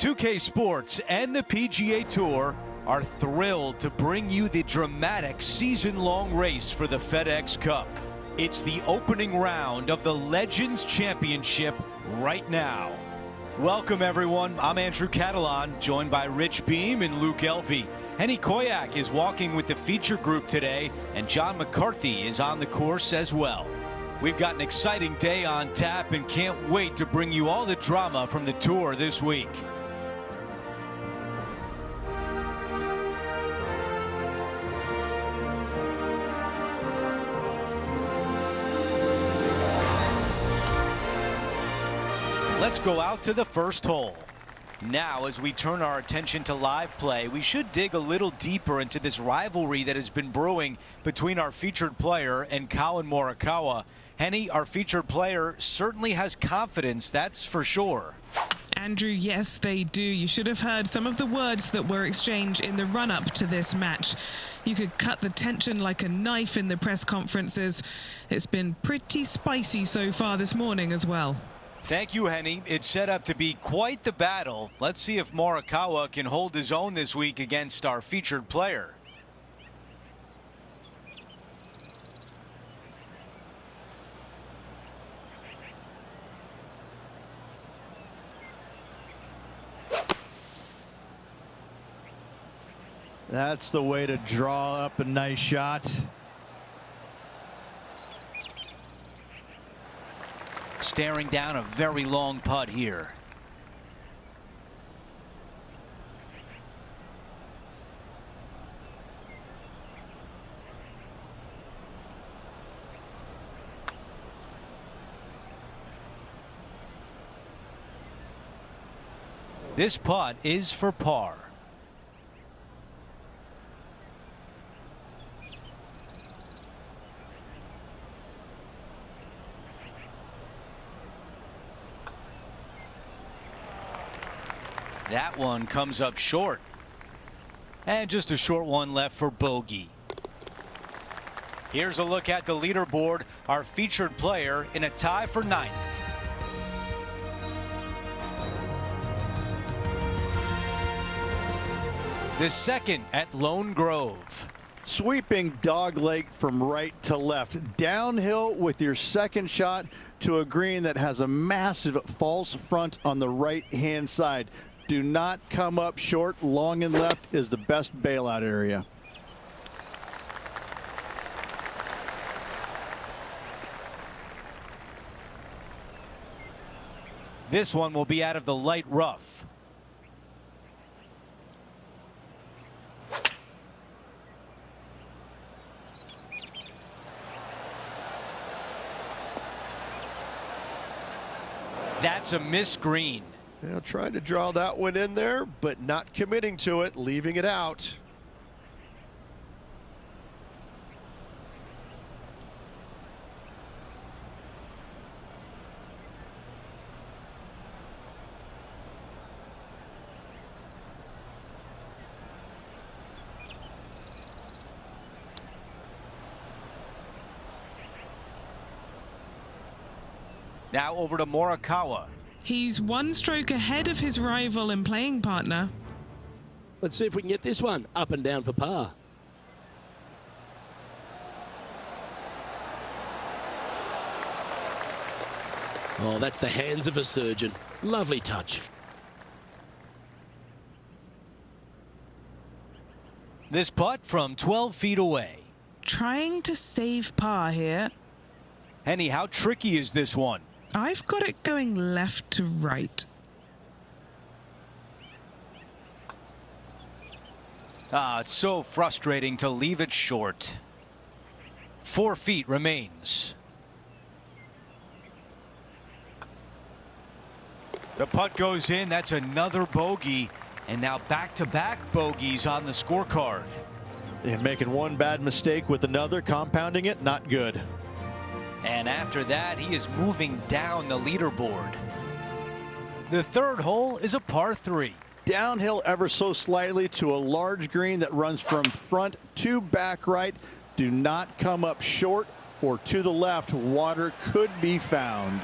2K Sports and the PGA Tour are thrilled to bring you the dramatic season-long race for the FedEx Cup. It's the opening round of the Legends Championship right now. Welcome, everyone. I'm Andrew Catalan, joined by Rich Beam and Luke Elvey. Henny Koyak is walking with the feature group today, and John McCarthy is on the course as well. We've got an exciting day on tap and can't wait to bring you all the drama from the tour this week. Let's go out to the first hole. Now, as we turn our attention to live play, we should dig a little deeper into this rivalry that has been brewing between our featured player and Collin Morikawa. Henny, our featured player certainly has confidence, that's for sure. Andrew, yes, they do. You should have heard some of the words that were exchanged in the run-up to this match. You could cut the tension like a knife in the press conferences. It's been pretty spicy so far this morning as well. Thank you, Henny. It's set up to be quite the battle. Let's see if Morikawa can hold his own this week against our featured player. That's the way to draw up a nice shot. Staring down a very long putt here. This putt is for par. That one comes up short. And just a short one left for bogey. Here's a look at the leaderboard. Our featured player in a tie for 9th. The second at Lone Grove. Sweeping dogleg from right to left. Downhill with your second shot to a green that has a massive false front on the right-hand side. Do not come up short. Long and left is the best bailout area. This one will be out of the light rough. That's a missed green. Yeah, trying to draw that one in there, but not committing to it, leaving it out. Now over to Morikawa. He's one stroke ahead of his rival and playing partner. Let's see if we can get this one up and down for par. Oh, that's the hands of a surgeon. Lovely touch. This putt from 12 feet away. Trying to save par here. Henny, how tricky is this one? I've got it going left to right. It's so frustrating to leave it short. 4 feet remains. The putt goes in. That's another bogey. And now back-to-back bogeys on the scorecard. And making one bad mistake with another, compounding it, not good. And after that, he is moving down the leaderboard. The third hole is a par 3. Downhill ever so slightly to a large green that runs from front to back right. Do not come up short or to the left. Water could be found.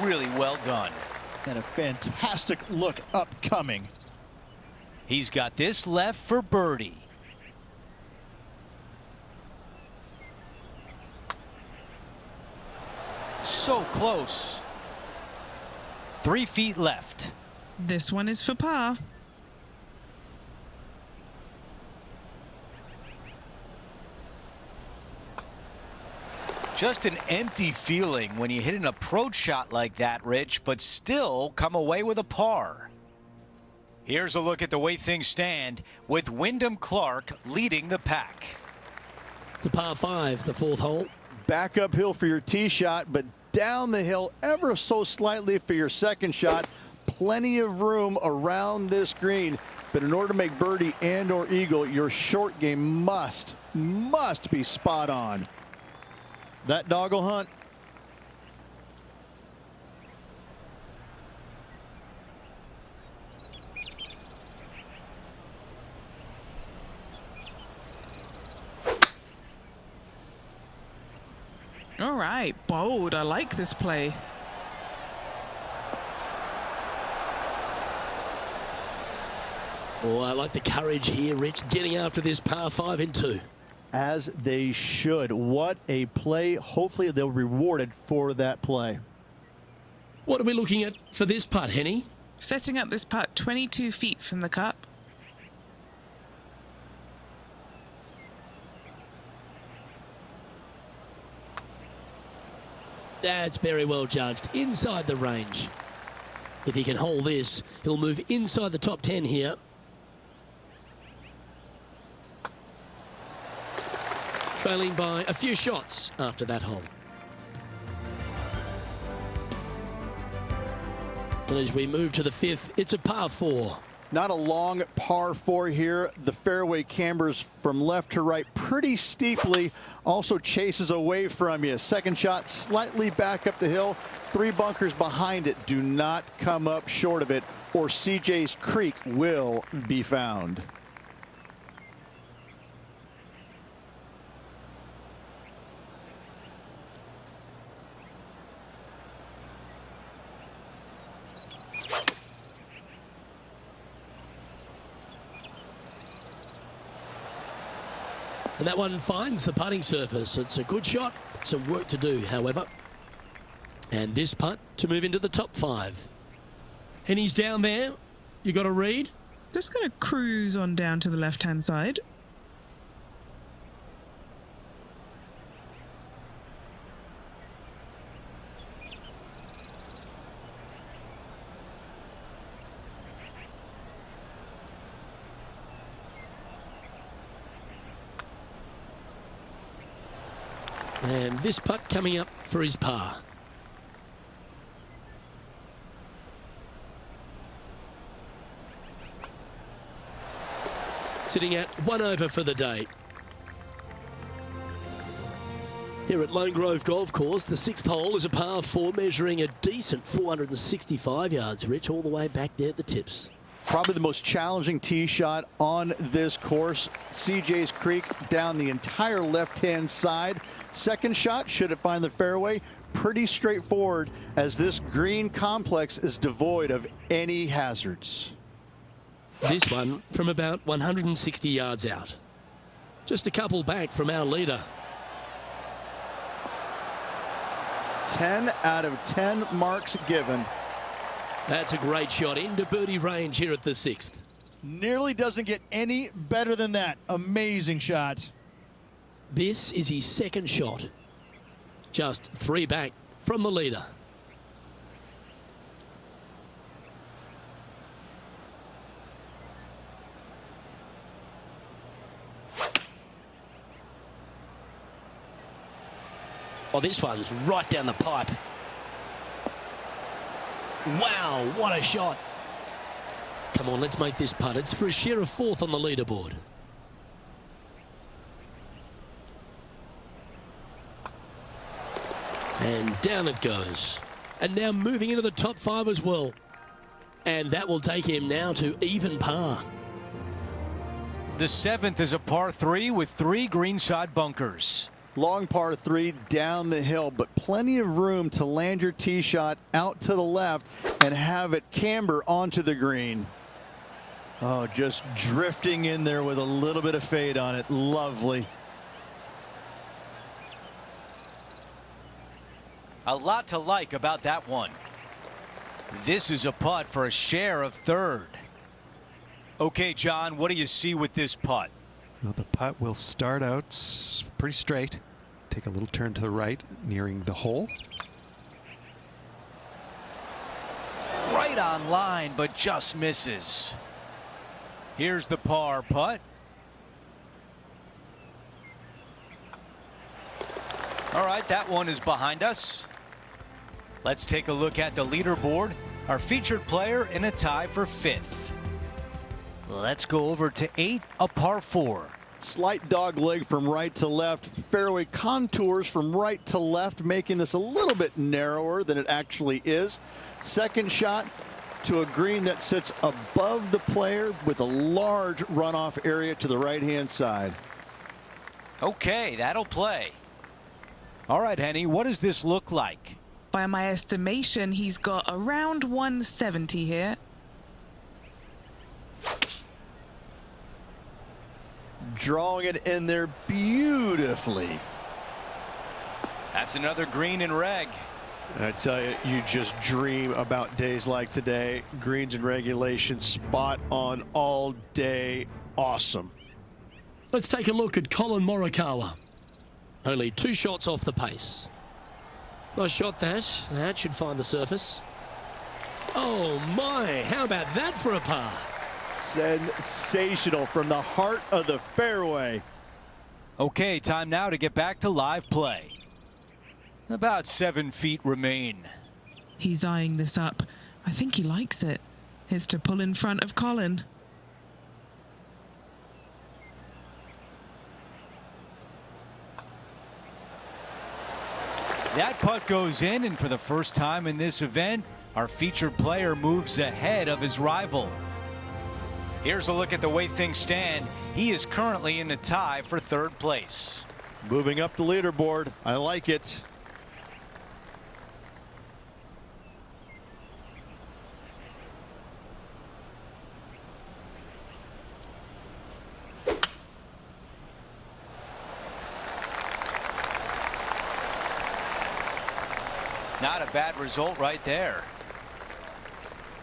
Really well done. And a fantastic look upcoming. He's got this left for birdie. So close. 3 feet left. This one is for par. Just an empty feeling when you hit an approach shot like that, Rich, but still come away with a par. Here's a look at the way things stand with Wyndham Clark leading the pack. It's a par 5, the 4th hole. Back uphill for your tee shot, but down the hill ever so slightly for your second shot. Plenty of room around this green, but in order to make birdie and or eagle, your short game must be spot on. That dog will hunt. All right, bold. I like this play. Oh, I like the courage here, Rich, getting after this par 5 in 2. As they should. What a play. Hopefully they'll be rewarded for that play. What are we looking at for this putt, Henny? Setting up this putt 22 feet from the cup. That's very well judged. Inside the range. If he can hold this, he'll move inside the top 10 here. Trailing by a few shots after that hole. And as we move to the 5th, it's a par 4. Not a long par 4 here. The fairway cambers from left to right pretty steeply. Also chases away from you. Second shot slightly back up the hill. 3 bunkers behind it. Do not come up short of it, or CJ's Creek will be found. And that one finds the putting surface. It's a good shot. Some work to do, however. And this putt to move into the top 5. And he's down there. You got a read? Just going to cruise on down to the left-hand side. And this putt coming up for his par. Sitting at 1 over for the day. Here at Lone Grove Golf Course, the 6th hole is a par 4 measuring a decent 465 yards, Rich, all the way back there at the tips. Probably the most challenging tee shot on this course. CJ's Creek down the entire left-hand side. Second shot, should it find the fairway, pretty straightforward, as this green complex is devoid of any hazards. This one from about 160 yards out. Just a couple back from our leader. 10 out of 10 marks given. That's a great shot into birdie range here at the 6th. Nearly doesn't get any better than that. Amazing shot. This is his second shot. Just 3 back from the leader. Oh, this one's right down the pipe. Wow, what a shot. Come on, let's make this putt. It's for a share of 4th on the leaderboard. And down it goes. And now moving into the top 5 as well. And that will take him now to even par. The 7th is a par 3 with 3 greenside bunkers. Long par 3 down the hill, but plenty of room to land your tee shot out to the left and have it camber onto the green. Oh, just drifting in there with a little bit of fade on it. Lovely. A lot to like about that one. This is a putt for a share of third. Okay, John, what do you see with this putt? Well, the putt will start out pretty straight. Take a little turn to the right, nearing the hole. Right on line, but just misses. Here's the par putt. All right, that one is behind us. Let's take a look at the leaderboard. Our featured player in a tie for 5th. Let's go over to 8, a par 4. Slight dog leg from right to left. Fairway contours from right to left, making this a little bit narrower than it actually is. Second shot to a green that sits above the player with a large runoff area to the right-hand side. Okay, that'll play. All right, Henny, what does this look like? By my estimation, he's got around 170 here. Drawing it in there beautifully. That's another green and reg. I tell you, you just dream about days like today. Greens and regulation, spot on all day. Awesome. Let's take a look at Colin Morikawa. Only 2 shots off the pace. Nice shot that. That should find the surface. Oh my, how about that for a par? Sensational from the heart of the fairway. Okay, time now to get back to live play. About 7 feet remain. He's eyeing this up. I think he likes it. It's to pull in front of Colin. That putt goes in, and for the first time in this event, our featured player moves ahead of his rival. Here's a look at the way things stand. He is currently in a tie for 3rd place. Moving up the leaderboard. I like it. Not a bad result right there.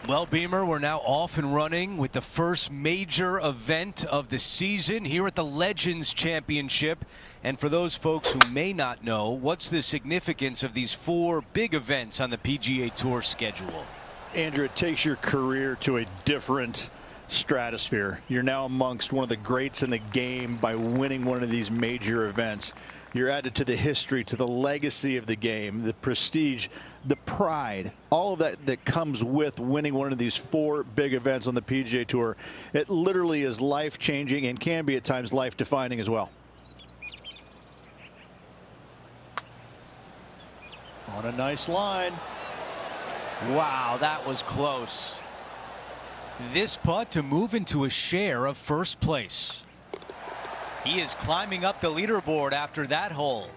Well, Beamer, we're now off and running with the first major event of the season here at the Legends Championship. And for those folks who may not know, what's the significance of these 4 big events on the PGA Tour schedule? Andrew, it takes your career to a different stratosphere. You're now amongst one of the greats in the game by winning one of these major events. You're added to the history, to the legacy of the game, the prestige, the pride, all of that comes with winning one of these 4 big events on the PGA Tour. It literally is life-changing and can be at times life-defining as well. On a nice line. Wow, that was close. This putt to move into a share of 1st place. He is climbing up the leaderboard after that hole.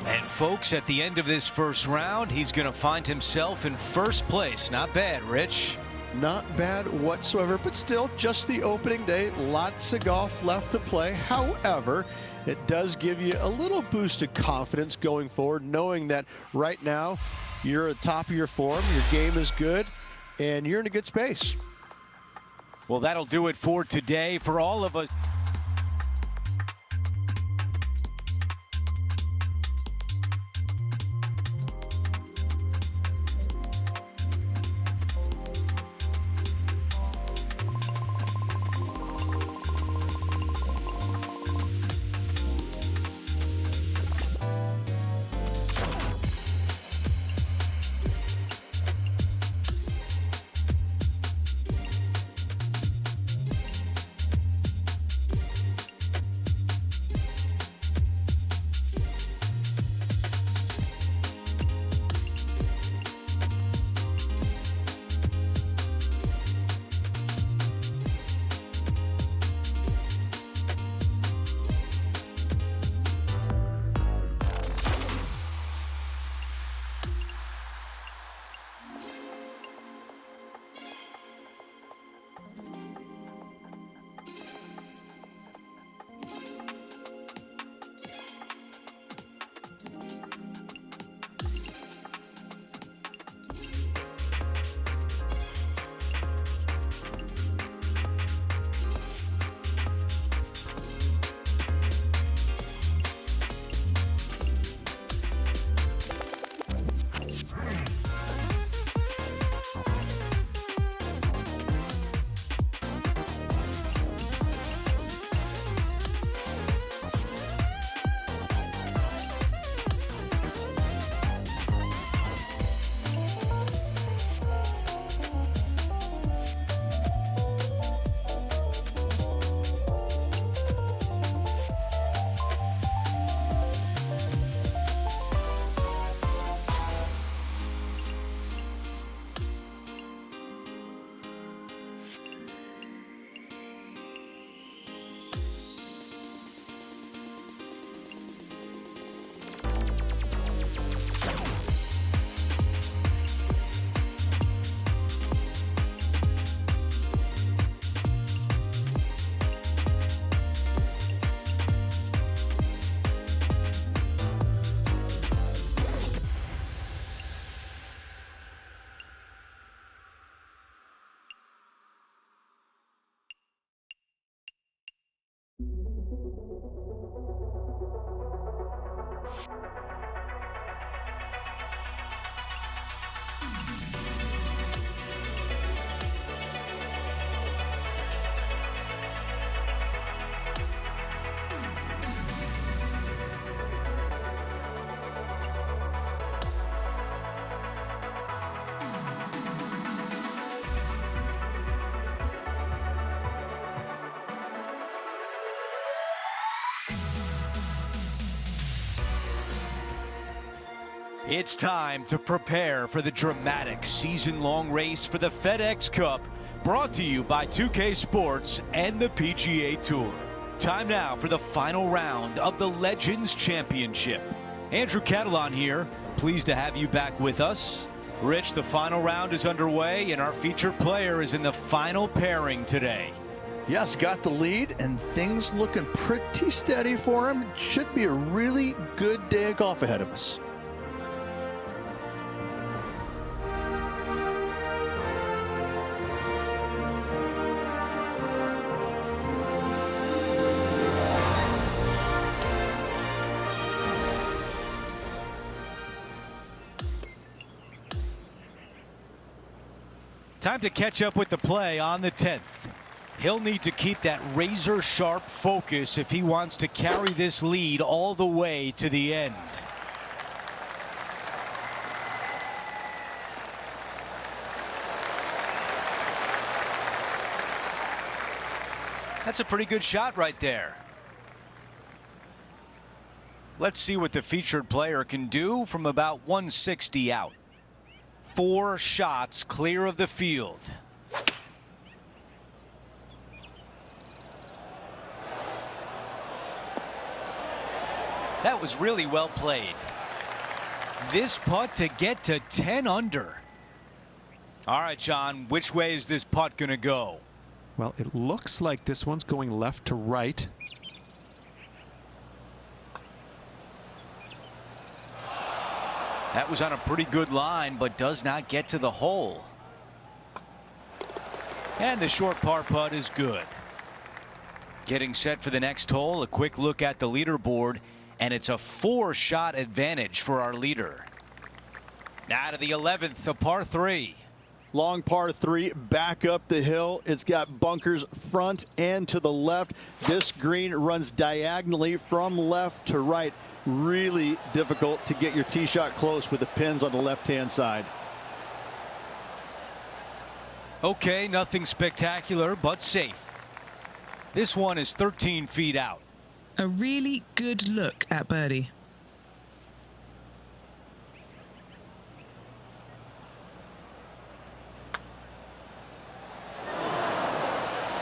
And folks, at the end of this first round, he's going to find himself in 1st place. Not bad, Rich. Not bad whatsoever, but still just the opening day. Lots of golf left to play. However, it does give you a little boost of confidence going forward, knowing that right now you're at the top of your form, your game is good, and you're in a good space. Well, that'll do it for today. For all of us. It's time to prepare for the dramatic season-long race for the FedEx Cup, brought to you by 2K Sports and the PGA Tour. Time now for the final round of the Legends Championship. Andrew Catalan here, pleased to have you back with us. Rich, the final round is underway, and our featured player is in the final pairing today. Yes, got the lead, and things looking pretty steady for him. Should be a really good day of golf ahead of us. Time to catch up with the play on the 10th. He'll need to keep that razor-sharp focus if he wants to carry this lead all the way to the end. That's a pretty good shot right there. Let's see what the featured player can do from about 160 out. 4 shots clear of the field. That was really well played. This putt to get to 10 under. All right, John, which way is this putt going to go? Well, it looks like this one's going left to right. That was on a pretty good line, but does not get to the hole. And the short par putt is good. Getting set for the next hole, a quick look at the leaderboard, and it's a 4-shot advantage for our leader. Now to the 11th, a par 3. Long par 3, back up the hill. It's got bunkers front and to the left. This green runs diagonally from left to right. Really difficult to get your tee shot close with the pins on the left-hand side. Okay, nothing spectacular, but safe. This one is 13 feet out. A really good look at birdie.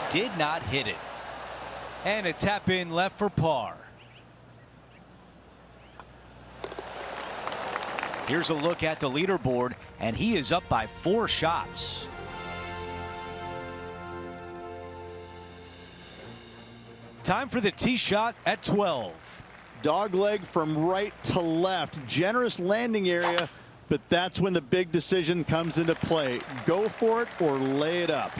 Did not hit it. And a tap in left for par. Here's a look at the leaderboard, and he is up by 4 shots. Time for the tee shot at 12. Dogleg from right to left. Generous landing area, but that's when the big decision comes into play. Go for it or lay it up.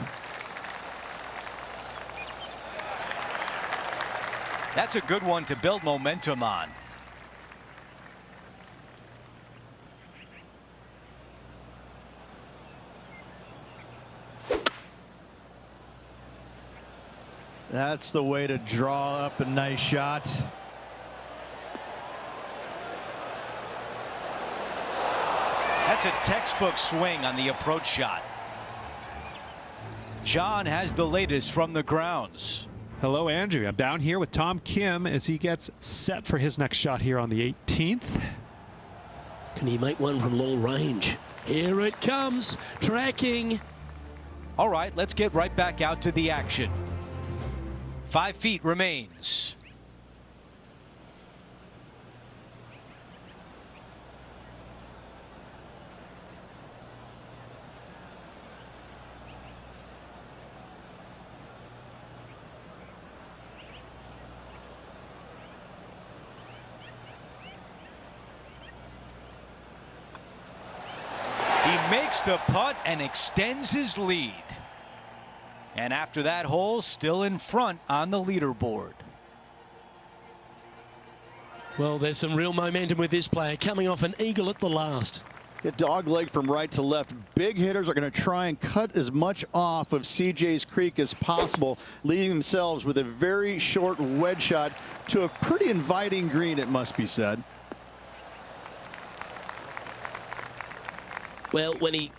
That's a good one to build momentum on. That's the way to draw up a nice shot. That's a textbook swing on the approach shot. John has the latest from the grounds. Hello, Andrew. I'm down here with Tom Kim as he gets set for his next shot here on the 18th. Can he make one from long range? Here it comes, tracking. All right, let's get right back out to the action. 5 feet remains. He makes the putt and extends his lead. And after that hole, still in front on the leaderboard. Well, there's some real momentum with this player, coming off an eagle at the last. A dogleg from right to left. Big hitters are going to try and cut as much off of CJ's Creek as possible, leaving themselves with a very short wedge shot to a pretty inviting green, it must be said. Well, when he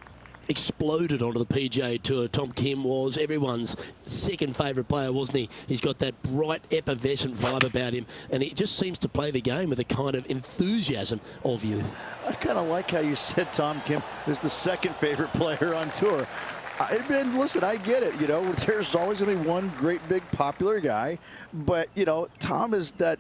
exploded onto the PGA Tour. Tom Kim was everyone's second favourite player, wasn't he? He's got that bright, effervescent vibe about him, and he just seems to play the game with a kind of enthusiasm of youth. I kind of like how you said Tom Kim is the second favorite player on tour. Listen, I get it. You know, there's always going to be one great big popular guy, but you know, Tom is that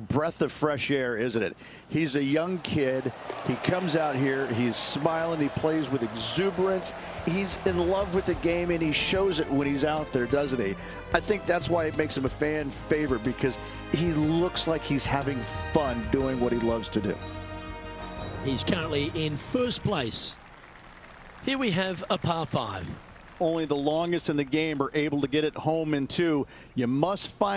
breath of fresh air, isn't it? He's a young kid. He comes out here. He's smiling. He plays with exuberance. He's in love with the game, and he shows it when he's out there, doesn't he? I think that's why it makes him a fan favorite, because he looks like he's having fun doing what he loves to do. He's currently in first place. Here we have a par 5. Only the longest in the game are able to get it home in 2. You must find